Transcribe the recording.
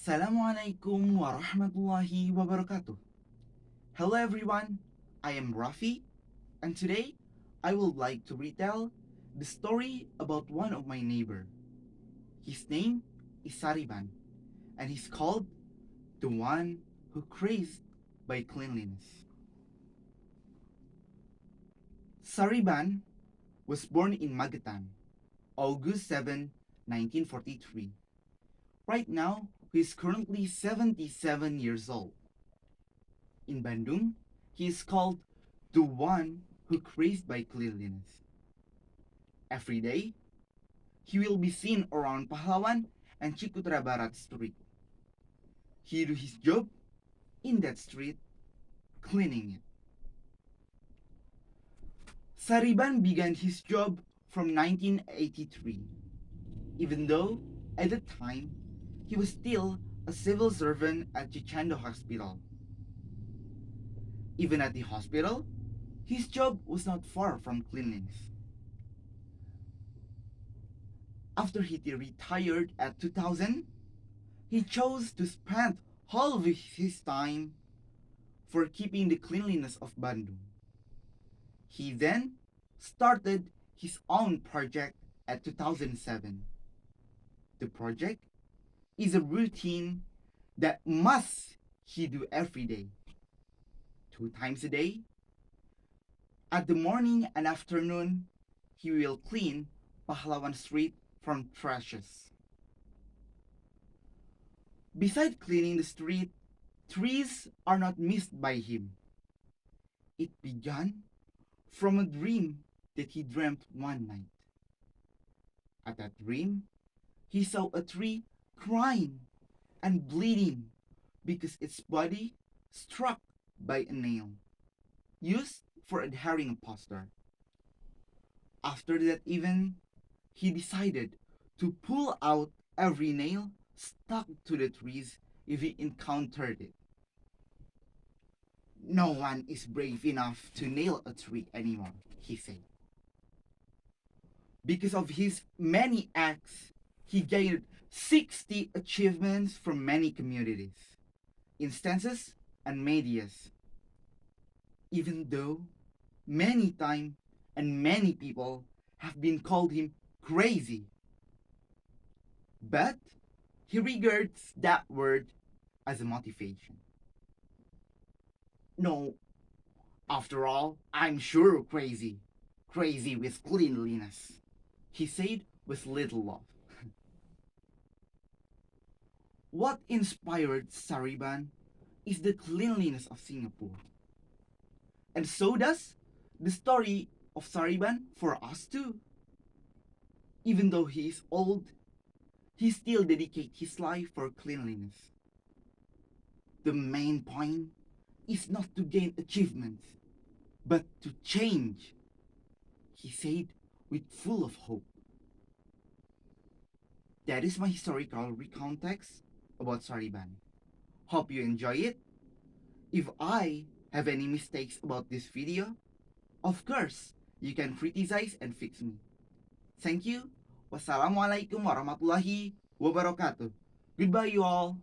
Assalamualaikum warahmatullahi wabarakatuh. Hello everyone, I am Rafi, and today I would like to retell the story about one of my neighbor. His name is Sariban, and he's called the one who crazed by cleanliness. Sariban was born in Magetan, August 7, 1943. Right now, he is currently 77 years old. In Bandung, he is called the one who crazed by cleanliness. Every day, he will be seen around Pahlawan and Cikutra Barat street. He do his job in that street, cleaning it. Sariban began his job from 1983, even though at the time he was still a civil servant at Chichando Hospital. Even at the hospital, his job was not far from cleanliness. After he retired at 2000, he chose to spend all of his time for keeping the cleanliness of Bandung. He then started his own project at 2007. The project is a routine that must he do every day, 2 times a day. At the morning and afternoon, he will clean Pahlawan Street from trashes. Besides cleaning the street, trees are not missed by him. It began from a dream that he dreamt one night. At that dream, he saw a tree crying and bleeding because its body struck by a nail used for adhering a poster. After that event, he decided to pull out every nail stuck to the trees if he encountered it. No one is brave enough to nail a tree anymore, he said. Because of his many acts, he gained 60 achievements from many communities, instances, and medias. Even though many times and many people have been called him crazy. But he regards that word as a motivation. No, after all, I'm sure crazy. Crazy with cleanliness, he said with little love. What inspired Sariban is the cleanliness of Singapore. And so does the story of Sariban for us too. Even though he is old, he still dedicates his life for cleanliness. The main point is not to gain achievements, but to change, he said with full of hope. That is my historical recount text about Sariban. Hope you enjoy it. If I have any mistakes about this video, of course, you can criticize and fix me. Thank you. Wassalamualaikum warahmatullahi wabarakatuh. Goodbye, you all.